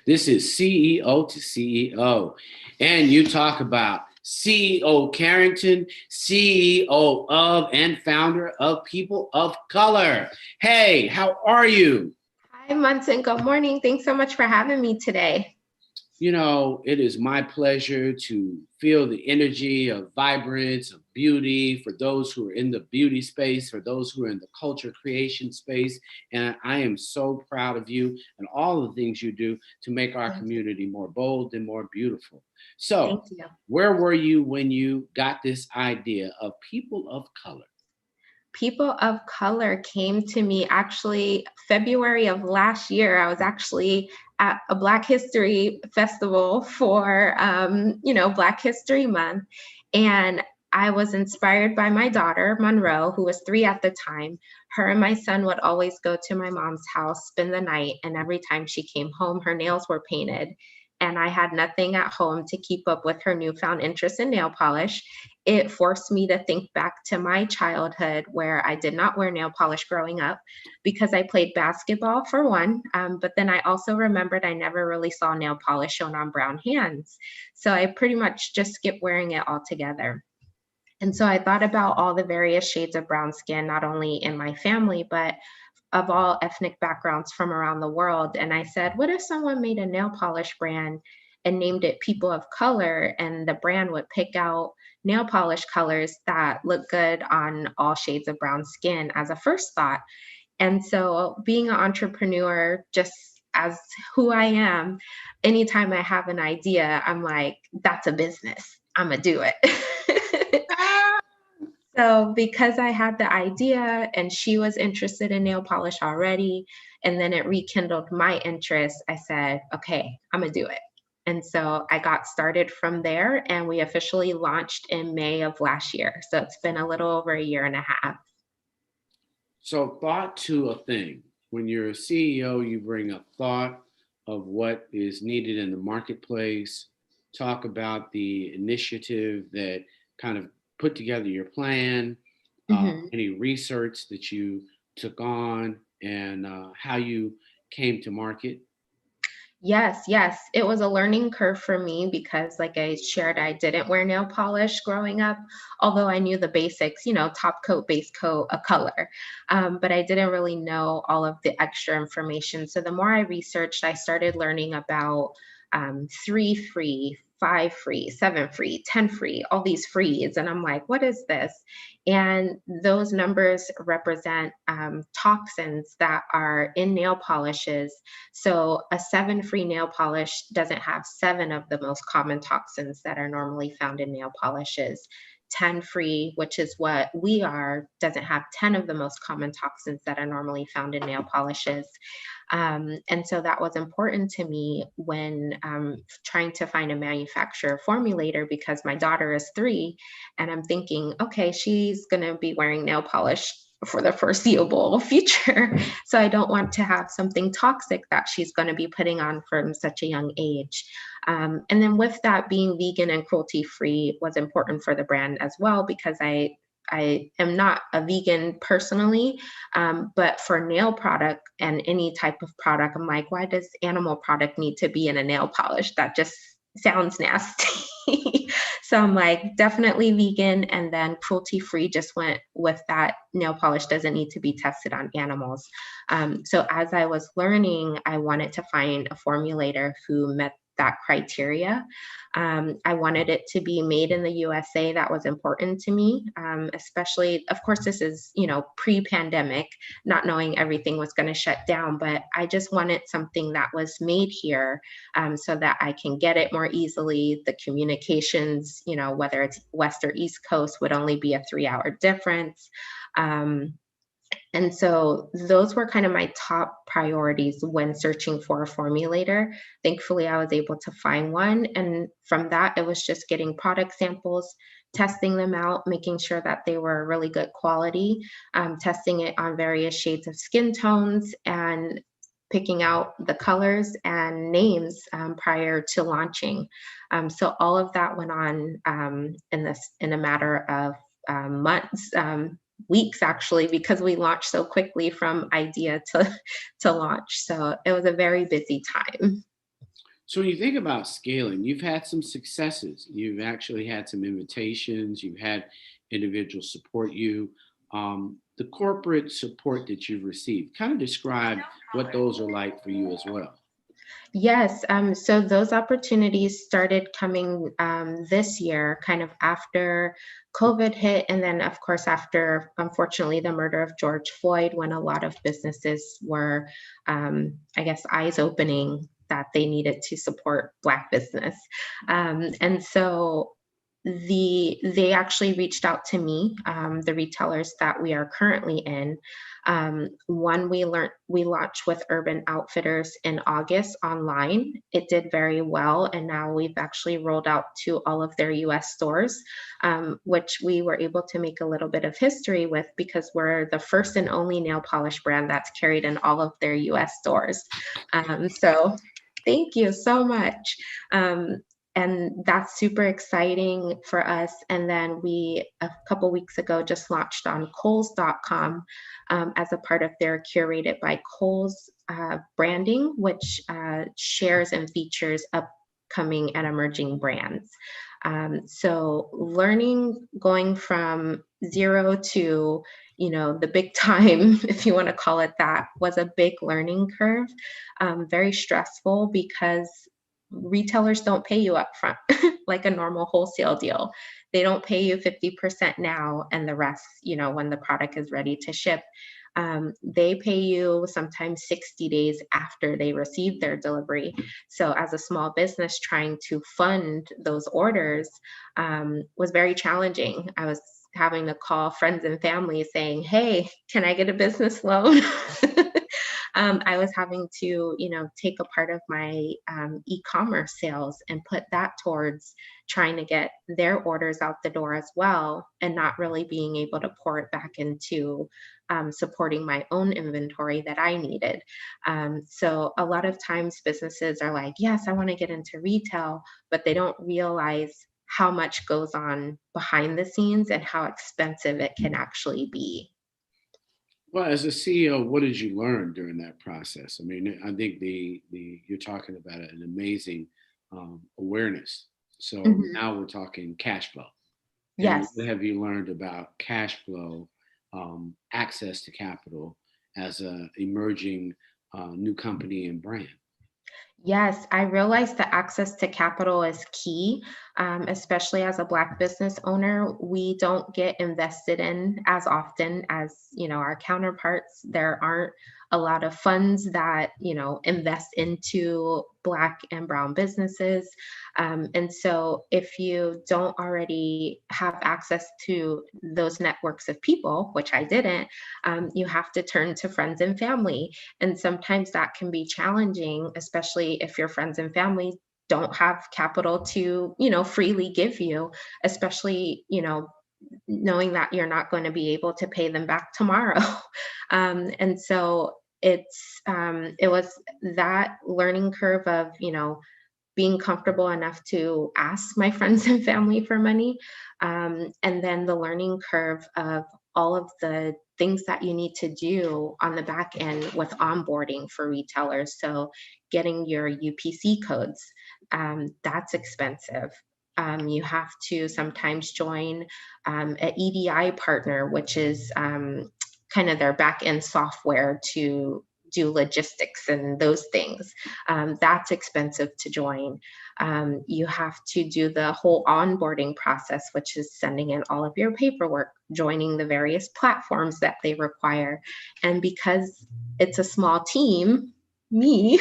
This is CEO to CEO. And you talk about CEO Carrington, CEO of and founder of People of Color. Hey, how are you? Hi, Munson. Good morning. Thanks so much for having me today. You know, it is my pleasure to feel the energy of vibrance, of beauty for those who are in the beauty space, for those who are in the culture creation space. And I am so proud of you and all the things you do to make our Thank you. community more bold and more beautiful. So, Thank you. where were you when you got this idea of people of color? People of color came to me actually February of last year. I was actually at a Black History Festival for, Black History Month. And I was inspired by my daughter, Monroe, who was 3 at the time. Her and my son would always go to my mom's house, spend the night, and every time she came home, her nails were painted. And I had nothing at home to keep up with her newfound interest in nail polish. It forced me to think back to my childhood where I did not wear nail polish growing up because I played basketball for one. But then I also remembered I never really saw nail polish shown on brown hands. So I pretty much just skipped wearing it altogether. And so I thought about all the various shades of brown skin, not only in my family, but of all ethnic backgrounds from around the world. And I said, what if someone made a nail polish brand and named it People of Color, and the brand would pick out nail polish colors that look good on all shades of brown skin as a first thought. And so being an entrepreneur, just as who I am, anytime I have an idea, I'm like, that's a business. I'm gonna do it. So because I had the idea and she was interested in nail polish already, and then it rekindled my interest, I said, okay, I'm gonna do it. And so I got started from there, and we officially launched in May of last year. So it's been a little over a year and a half. So, thought to a thing. When you're a CEO, you bring up thought of what is needed in the marketplace, talk about the initiative that kind of put together your plan, Mhm. any research that you took on, and how you came to market. Yes, yes. It was a learning curve for me because, like I shared, I didn't wear nail polish growing up, although I knew the basics, top coat, base coat, a color. But I didn't really know all of the extra information. So the more I researched, I started learning about 3 free, 5 free, 7 free, 10 free, all these frees. And I'm like, what is this? And those numbers represent toxins that are in nail polishes. So a 7 free nail polish doesn't have 7 of the most common toxins that are normally found in nail polishes. 10 free, which is what we are, doesn't have 10 of the most common toxins that are normally found in nail polishes. And so that was important to me when trying to find a manufacturer formulator because my daughter is 3 and I'm thinking, okay, she's going to be wearing nail polish for the foreseeable future. So I don't want to have something toxic that she's going to be putting on from such a young age. And then with that, being vegan and cruelty free was important for the brand as well because I am not a vegan personally, but for nail product and any type of product, I'm like, why does animal product need to be in a nail polish? That just sounds nasty. So I'm like, definitely vegan. And then cruelty free just went with that. Nail polish doesn't need to be tested on animals. So as I was learning, I wanted to find a formulator who met that criteria. I wanted it to be made in the USA. That was important to me, especially, of course, this is, pre-pandemic, not knowing everything was going to shut down, but I just wanted something that was made here so that I can get it more easily. The communications, whether it's West or East Coast, would only be a 3-hour difference. And so those were kind of my top priorities when searching for a formulator. Thankfully, I was able to find one. And from that, it was just getting product samples, testing them out, making sure that they were really good quality, testing it on various shades of skin tones, and picking out the colors and names prior to launching. So all of that went on in a matter of months, weeks actually, because we launched so quickly from idea to launch. So it was a very busy time. So when you think about scaling, you've had some successes. You've actually had some invitations. You've had individuals support you. The corporate support that you've received, kind of describe what those are like for you as well. Yes, so those opportunities started coming this year, kind of after COVID hit, and then, of course, after unfortunately the murder of George Floyd, when a lot of businesses were, I guess, eyes opening that they needed to support Black business. And so they actually reached out to me, the retailers that we are currently in. One we launched with Urban Outfitters in August online. It did very well, and now we've actually rolled out to all of their U.S. stores, which we were able to make a little bit of history with because we're the first and only nail polish brand that's carried in all of their U.S. stores. So thank you so much. And that's super exciting for us. And then we, a couple weeks ago, just launched on Kohls.com as a part of their Curated by Kohl's branding, which shares and features upcoming and emerging brands. So learning going from zero to the big time, if you want to call it that, was a big learning curve, very stressful because retailers don't pay you upfront like a normal wholesale deal. They don't pay you 50% now and the rest, when the product is ready to ship. They pay you sometimes 60 days after they receive their delivery. So, as a small business, trying to fund those orders was very challenging. I was having to call friends and family saying, "Hey, can I get a business loan?" I was having to, take a part of my e-commerce sales and put that towards trying to get their orders out the door as well, and not really being able to pour it back into supporting my own inventory that I needed. So a lot of times businesses are like, yes, I want to get into retail, but they don't realize how much goes on behind the scenes and how expensive it can actually be. Well, as a CEO, what did you learn during that process? I mean, I think the you're talking about an amazing awareness. So Mhm. now we're talking cash flow. And what Yes. have you learned about cash flow, access to capital as a emerging new company and brand? Yes, I realize that access to capital is key, especially as a Black business owner. We don't get invested in as often as our counterparts. There aren't a lot of funds that invest into Black and Brown businesses, and so if you don't already have access to those networks of people, which I didn't, you have to turn to friends and family, and sometimes that can be challenging, especially if your friends and family don't have capital to, freely give you, especially, knowing that you're not going to be able to pay them back tomorrow. And so it was that learning curve of, being comfortable enough to ask my friends and family for money. And then the learning curve of all of the things that you need to do on the back end with onboarding for retailers. So, getting your UPC codes, that's expensive. You have to sometimes join an EDI partner, which is kind of their back end software to do logistics and those things. That's expensive to join. You have to do the whole onboarding process, which is sending in all of your paperwork, joining the various platforms that they require. And because it's a small team, me,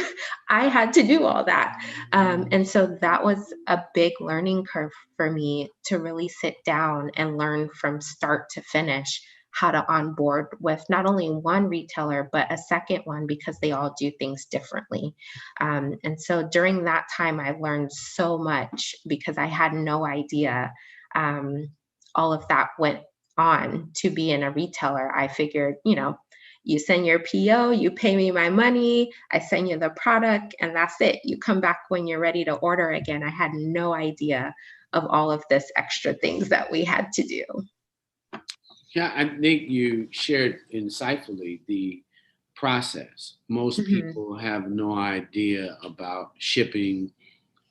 I had to do all that. And so that was a big learning curve for me to really sit down and learn from start to finish how to onboard with not only one retailer, but a second one because they all do things differently. And so during that time, I learned so much because I had no idea all of that went on to be in a retailer. I figured, you send your PO, you pay me my money, I send you the product, and that's it. You come back when you're ready to order again. I had no idea of all of this extra things that we had to do. Yeah, I think you shared insightfully the process. Most Mhm. people have no idea about shipping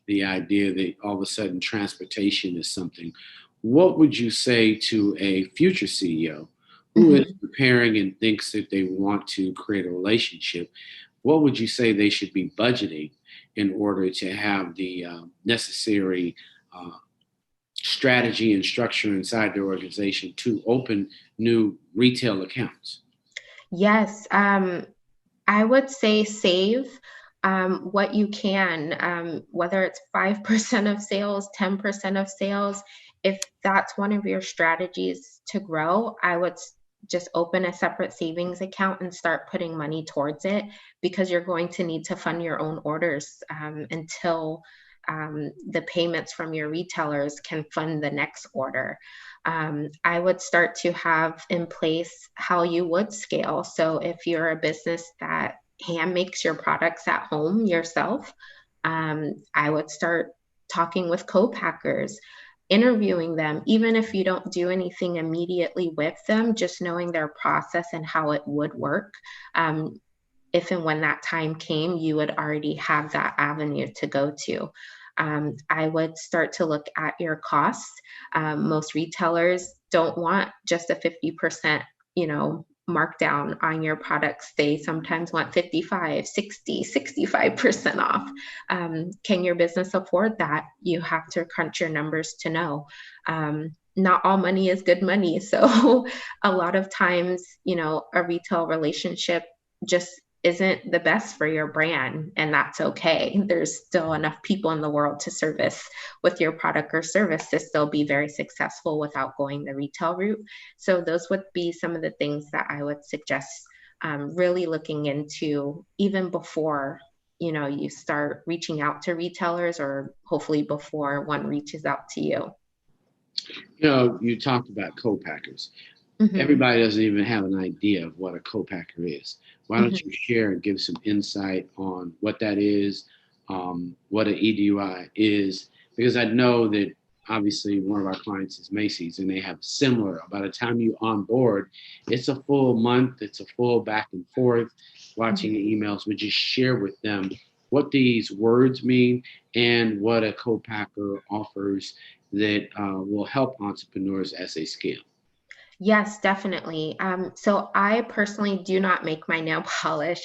the idea that all of a sudden transportation is something. What would you say to a future CEO who is Mhm. preparing and thinks that they want to create a relationship? What would you say they should be budgeting in order to have the necessary uh, strategy and structure inside their organization to open new retail accounts? Yes, I would say save what you can, whether it's 5% of sales, 10% of sales. If that's one of your strategies to grow, I would just open a separate savings account and start putting money towards it, because you're going to need to fund your own orders until the payments from your retailers can fund the next order. I would start to have in place how you would scale. So if you're a business that hand makes your products at home yourself, I would start talking with co-packers, interviewing them, even if you don't do anything immediately with them, just knowing their process and how it would work. Um, if and when that time came, you would already have that avenue to go to. I would start to look at your costs. Most retailers don't want just a 50%, markdown on your products. They sometimes want 55, 60, 65% off. Can your business afford that? You have to crunch your numbers to know. Not all money is good money. So a lot of times, a retail relationship just isn't the best for your brand, and that's okay. There's still enough people in the world to service with your product or service to still be very successful without going the retail route. So those would be some of the things that I would suggest really looking into even before you start reaching out to retailers, or hopefully before one reaches out to you. You talked about co-packers. Hmm. Everybody doesn't even have an idea of what a co-packer is. Why don't you Hmm. share and give some insight on what that is, what an EDUI is? Because I know that obviously one of our clients is Macy's and they have similar. By the time you onboard, it's a full month, it's a full back and forth, watching Hmm. the emails. Would you share with them what these words mean and what a co-packer offers that will help entrepreneurs as they scale? Yes, definitely. So I personally do not make my nail polish.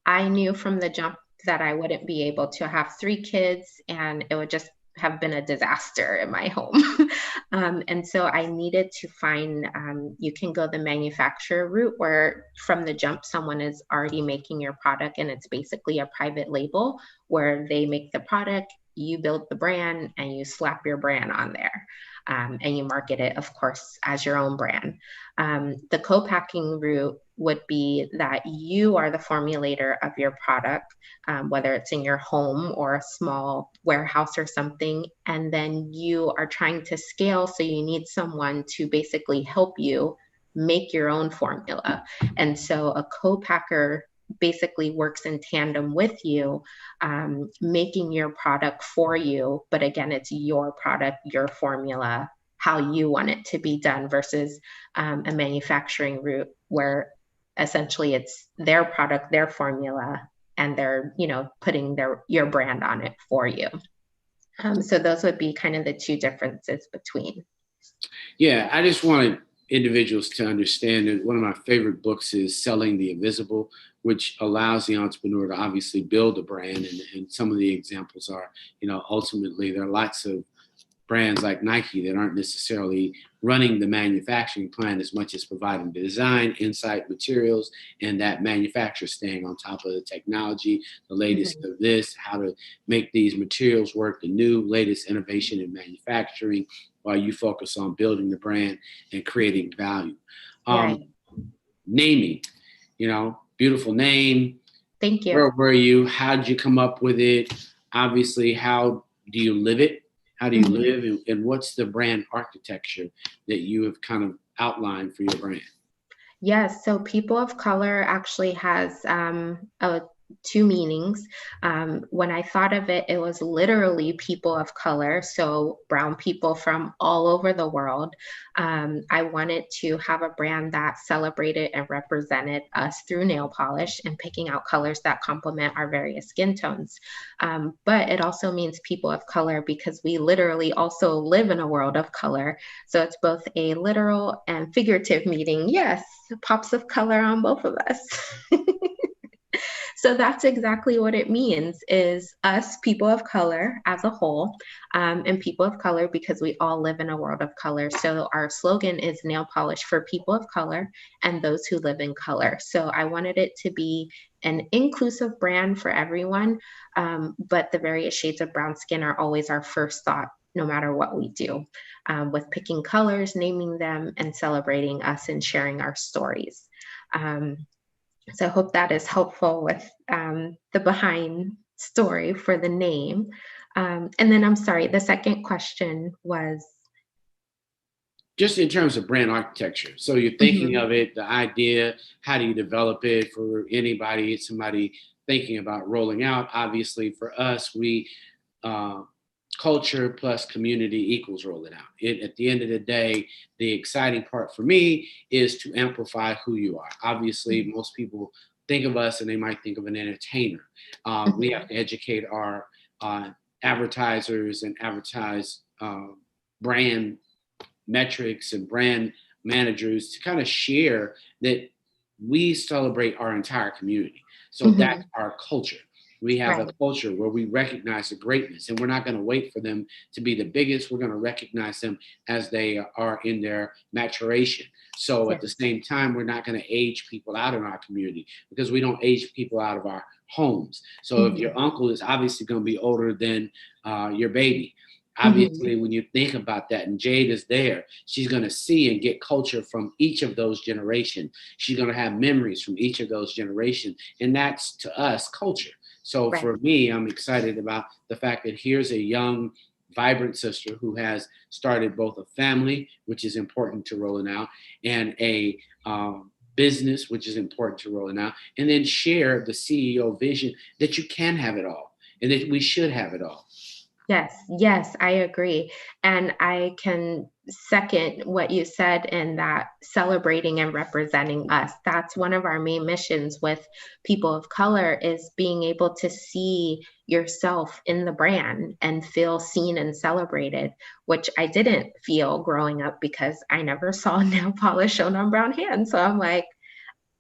I knew from the jump that I wouldn't be able to have 3 kids, and it would just have been a disaster in my home. And so I needed to find, you can go the manufacturer route where from the jump, someone is already making your product and it's basically a private label where they make the product, you build the brand, and you slap your brand on there. And you market it, of course, as your own brand. The co-packing route would be that you are the formulator of your product, whether it's in your home or a small warehouse or something, and then you are trying to scale. So you need someone to basically help you make your own formula. And so a co-packer basically works in tandem with you, making your product for you. But again, it's your product, your formula, how you want it to be done versus a manufacturing route where essentially it's their product, their formula, and they're putting your brand on it for you. So those would be kind of the two differences between. Yeah, I just wanted individuals to understand that one of my favorite books is Selling the Invisible, which allows the entrepreneur to obviously build a brand. And some of the examples are, ultimately there are lots of brands like Nike that aren't necessarily running the manufacturing plant as much as providing the design, insight, materials, and that manufacturer staying on top of the technology, the latest Mhm. of this, how to make these materials work, the new latest innovation in manufacturing, while you focus on building the brand and creating value. Um, Right. Naming, beautiful name. Thank you. Where were you? How did you come up with it? Obviously, how do you live it? How do you Mhm. live? And what's the brand architecture that you have kind of outlined for your brand? Yes, so People of Color actually has a two meanings. When I thought of it, it was literally people of color, so brown people from all over the world. I wanted to have a brand that celebrated and represented us through nail polish and picking out colors that complement our various skin tones. But it also means people of color because we literally also live in a world of color. So it's both a literal and figurative meaning. Yes, pops of color on both of us. So that's exactly what it means is us people of color as a whole, and people of color because we all live in a world of color. So our slogan is nail polish for people of color and those who live in color. So I wanted it to be an inclusive brand for everyone, but the various shades of brown skin are always our first thought no matter what we do, with picking colors, naming them, and celebrating us and sharing our stories. Um, so I hope that is helpful with the behind story for the name. And then I'm sorry, the second question was. Just in terms of brand architecture. So you're thinking Mhm, of it, the idea, how do you develop it for anybody, somebody thinking about rolling out? Obviously, for us, we uh, culture plus community equals rolling out. At the end of the day, the exciting part for me is to amplify who you are. Obviously, mhm, most people think of us and they might think of an entertainer. We have mhm, to educate our advertisers and advertise brand metrics and brand managers to kind of share that we celebrate our entire community. So that's mhm. our culture. We have a Right. culture where we recognize the greatness, and we're not going to wait for them to be the biggest. We're going to recognize them as they are in their maturation. So at the Yes. same time, we're not going to age people out in our community because we don't age people out of our homes. So if Mhm, your uncle is obviously going to be older than your baby, mhm. obviously when you think about that and Jade is there, she's going to see and get culture from each of those generations. She's going to have memories from each of those generations, and that's to us culture. So Right. for me, I'm excited about the fact that here's a young vibrant sister who has started both a family, which is important to rolling out, and a business, which is important to rolling out, and then share the CEO vision that you can have it all and that we should have it all. Yes, yes, I agree. And I can second what you said in that celebrating and representing us. That's one of our main missions with people of color is being able to see yourself in the brand and feel seen and celebrated, which I didn't feel growing up because I never saw nail polish shown on brown hands. So I'm like,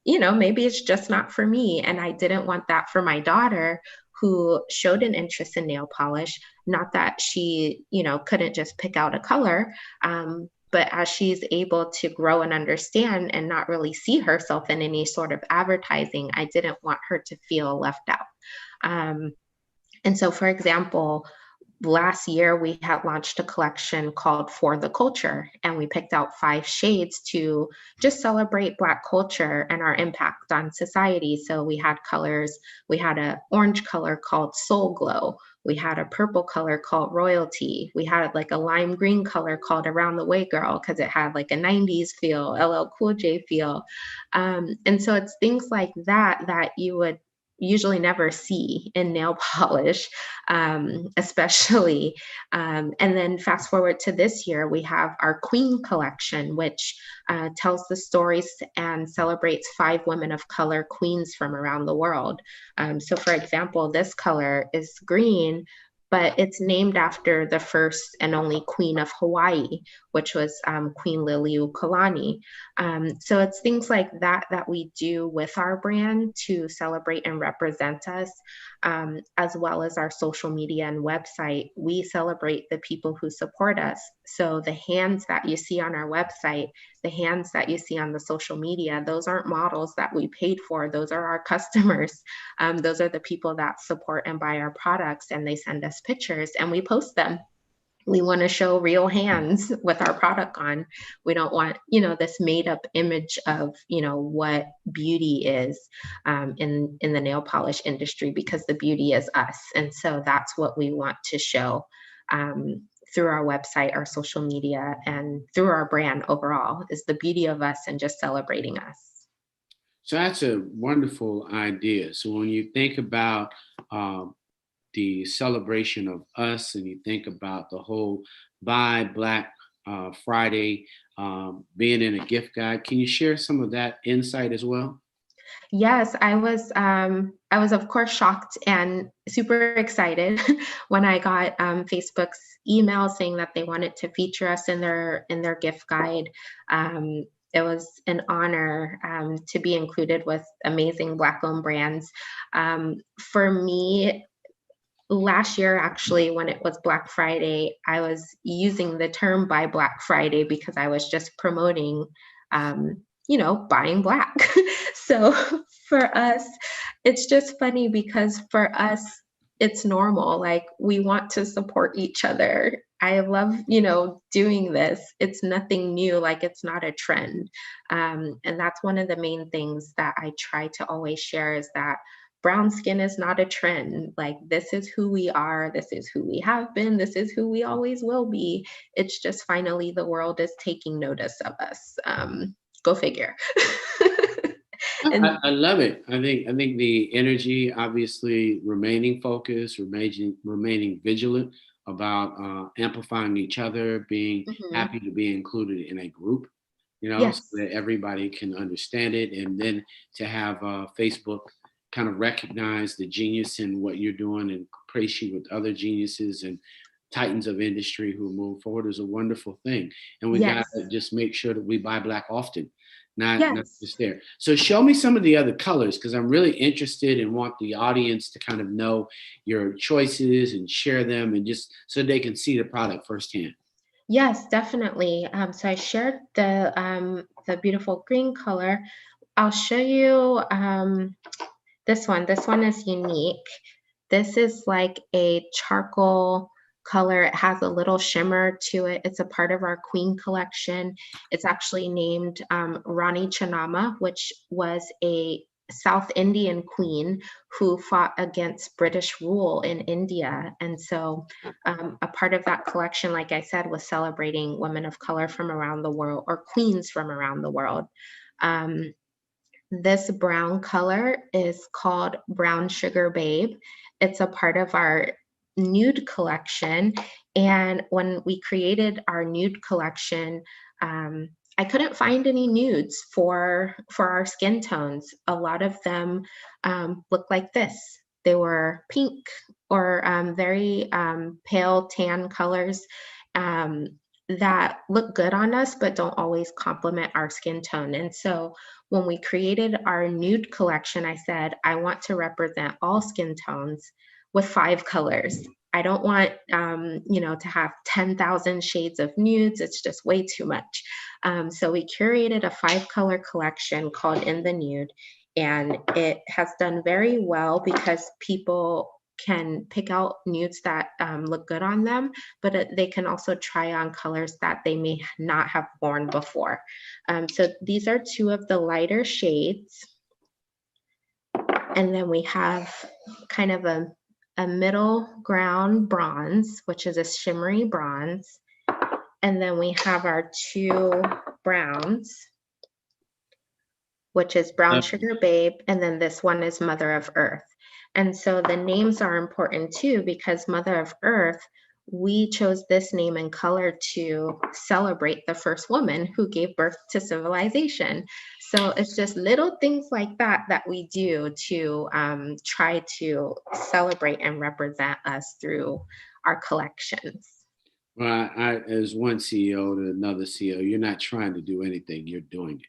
maybe it's just not for me. And I didn't want that for my daughter who showed an interest in nail polish. Not that she, couldn't just pick out a color, but as she's able to grow and understand and not really see herself in any sort of advertising, I didn't want her to feel left out. Um, and so, for example, last year we had launched a collection called For the Culture, and we picked out 5 shades to just celebrate Black culture and our impact on society. So we had colors, we had an orange color called Soul Glow, we had a purple color called Royalty, we had like a lime green color called Around the Way Girl because it had like a 90s feel, LL Cool J feel. And so it's things like that that you would usually never see in nail polish, especially. And then fast forward to this year, we have our Queen collection, which tells the stories and celebrates 5 women of color queens from around the world. So, for example, this color is green, but it's named after the first and only queen of Hawaii, which was Queen Liliuokalani. So it's things like that that we do with our brand to celebrate and represent us, as well as our social media and website. We celebrate the people who support us. So the hands that you see on our website, the hands that you see on the social media, those aren't models that we paid for. Those are our customers. Those are the people that support and buy our products, and they send us pictures and we post them. We want to show real hands with our product on. We don't want, this made up image of, what beauty is, in the nail polish industry, because the beauty is us. And so that's what we want to show, through our website, our social media, and through our brand overall, is the beauty of us and just celebrating us. So that's a wonderful idea. So when you think about um, the celebration of us and you think about the whole Buy Black Friday being in a gift guide, can you share some of that insight as well? Yes, I was of course shocked and super excited when I got Facebook's email saying that they wanted to feature us in their gift guide. Um, it was an honor to be included with amazing Black-owned brands. For me, last year, actually, when it was Black Friday, I was using the term "Buy Black Friday" because I was just promoting, buying black. So for us, it's just funny because for us, it's normal. Like we want to support each other. I love, doing this. It's nothing new. Like it's not a trend. And that's one of the main things that I try to always share is that brown skin is not a trend. Like, this is who we are. This is who we have been. This is who we always will be. It's just finally the world is taking notice of us. Go figure. I, And I love it. I think the energy, obviously, remaining focused, remaining vigilant about amplifying each other, being mhm, happy to be included in a group, so yes, that everybody can understand it, and then to have Facebook kind of recognize the genius in what you're doing and praise you with other geniuses and titans of industry who move forward is a wonderful thing. And we got yes, to just make sure that we buy black often, not yes. just there. So show me some of the other colors because I'm really interested and want the audience to kind of know your choices and share them and just so they can see the product firsthand. Yes, definitely. So I shared the beautiful green color. I'll show you this one. This one is unique. This is like a charcoal color. It has a little shimmer to it. It's a part of our Queen collection. It's actually named Rani Channama, which was a South Indian queen who fought against British rule in India. And so, a part of that collection, like I said, was celebrating women of color from around the world or queens from around the world. Um, this brown color is called Brown Sugar Babe. It's a part of our nude collection. And when we created our nude collection, I couldn't find any nudes for our skin tones. A lot of them look like this. They were pink or very pale tan colors um, that look good on us, but don't always complement our skin tone. And so when we created our nude collection, I said, I want to represent all skin tones with 5 colors. I don't want, to have 10,000 shades of nudes. It's just way too much. So we curated a 5 color collection called In the Nude, and it has done very well because people can pick out nudes that look good on them, but they can also try on colors that they may not have worn before. So these are two of the lighter shades. And then we have kind of a middle ground bronze, which is a shimmery bronze. And then we have our two browns, which is Brown Sugar Babe, and then this one is Mother of Earth. And so the names are important too, because Mother of Earth, we chose this name and color to celebrate the first woman who gave birth to civilization. So it's just little things like that that we do to try to celebrate and represent us through our collections. Well, as one CEO to another CEO, you're not trying to do anything, you're doing it.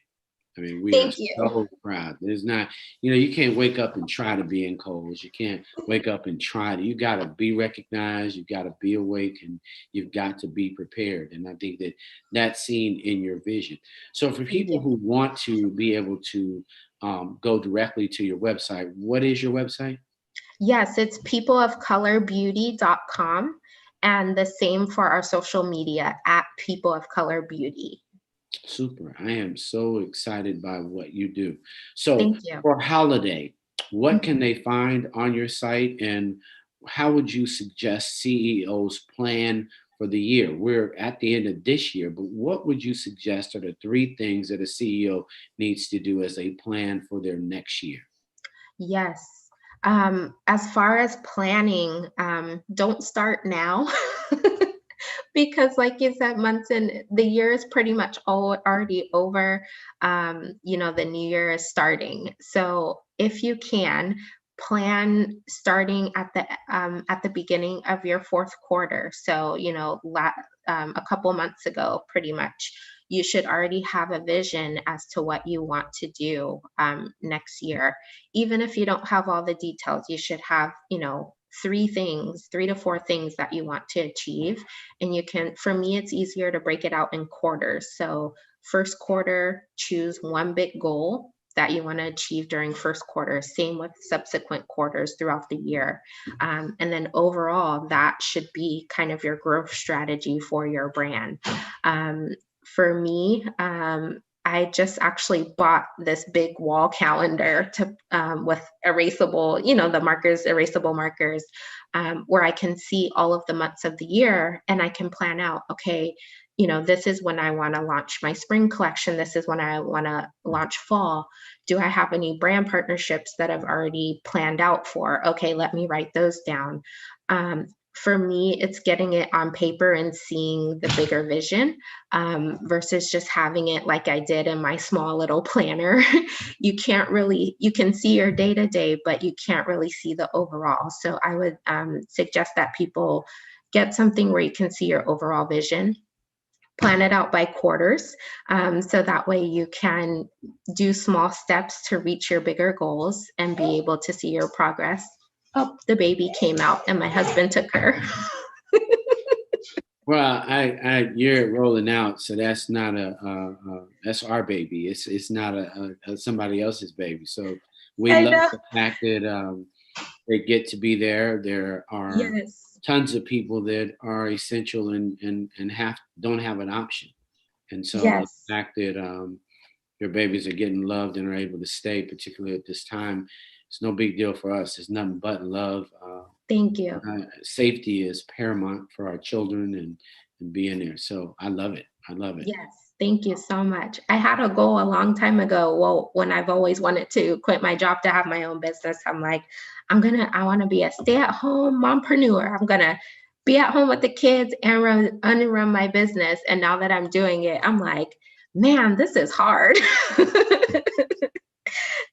I mean, we are Thank you. so proud. There's not, you can't wake up and try to be in Kohl's. You can't wake up and try to. You got to be recognized. You got to be awake, and you've got to be prepared. And I think that that's seen in your vision. So, for Thank people you. who want to be able to go directly to your website, what is your website? Yes, it's peopleofcolorbeauty.com, and the same for our social media at People of Color Beauty. Super. I am so excited by what you do. So, Thank you. for holiday, what can Mhm. they find on your site and how would you suggest CEOs plan for the year. We're at the end of this year, but what would you suggest are the 3 things that a CEO needs to do as they plan for their next year? Yes. As far as planning, don't start now. Because like you said, months in the year is pretty much already over. The new year is starting. So if you can plan starting at the beginning of your fourth quarter. So, a couple months ago, pretty much, you should already have a vision as to what you want to do next year. Even if you don't have all the details, you should have, 3 to 4 things that you want to achieve. And for me, it's easier to break it out in quarters. So first quarter, choose one big goal that you want to achieve during first quarter. Same with subsequent quarters throughout the year. And then overall, that should be kind of your growth strategy for your brand. For me, I just actually bought this big wall calendar with erasable, the markers, erasable markers, where I can see all of the months of the year and I can plan out, okay, this is when I want to launch my spring collection. This is when I want to launch fall. Do I have any brand partnerships that I've already planned out for? Okay, let me write those down. For me, it's getting it on paper and seeing the bigger vision versus just having it like I did in my small little planner. You can see your day to day, but you can't really see the overall. So I would suggest that people get something where you can see your overall vision. Plan it out by quarters. So that way you can do small steps to reach your bigger goals and be able to see your progress. Oh, the baby came out and my husband took her. Well, you're rolling out, so that's not that's our baby. It's not a somebody else's baby. So we I love know. the fact that they get to be there. There are Yes. tons of people that are essential and don't have an option. And so the Yes. fact that your babies are getting loved and are able to stay, particularly at this time, it's no big deal for us. It's nothing but love. Thank you. Safety is paramount for our children and being there. So I love it. I love it. Yes. Thank you so much. I had a goal a long time ago. Well, when I've always wanted to quit my job to have my own business, I'm like, I want to be a stay-at-home mompreneur. I'm gonna be at home with the kids and run my business. And now that I'm doing it, I'm like, man, this is hard.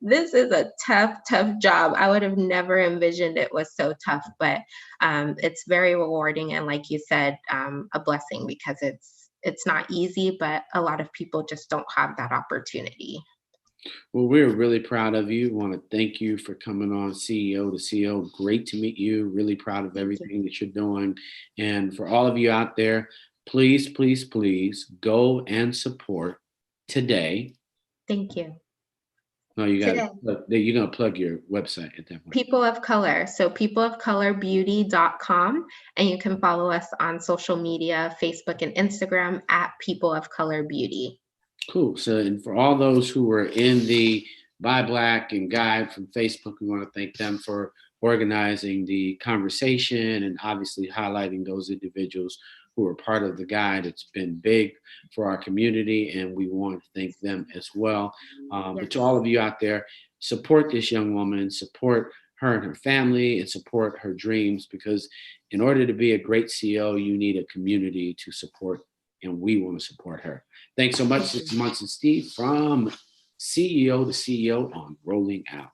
This is a tough, tough job. I would have never envisioned it was so tough, but it's very rewarding and, like you said, a blessing because it's not easy, but a lot of people just don't have that opportunity. Well, we're really proud of you. Want to thank you for coming on CEO to CEO. Great to meet you. Really proud of Thank you. everything that you're doing. And for all of you out there, please, please, please go and support today. Thank you. No, you got Today, to, you're going to plug your website at that point. People of Color. So peopleofcolorbeauty.com. And you can follow us on social media, Facebook and Instagram at People of Color Beauty. Cool. So, and for all those who were in the Buy Black and Guide from Facebook, we want to thank them for organizing the conversation and obviously highlighting those individuals who are part of the guide. It's been big for our community, and we want to thank them as well. But to all of you out there, support this young woman, support her and her family, and support her dreams, because in order to be a great CEO, you need a community to support, and we want to support her. Thanks so much. This is Munson Steve from CEO to CEO on Rolling Out.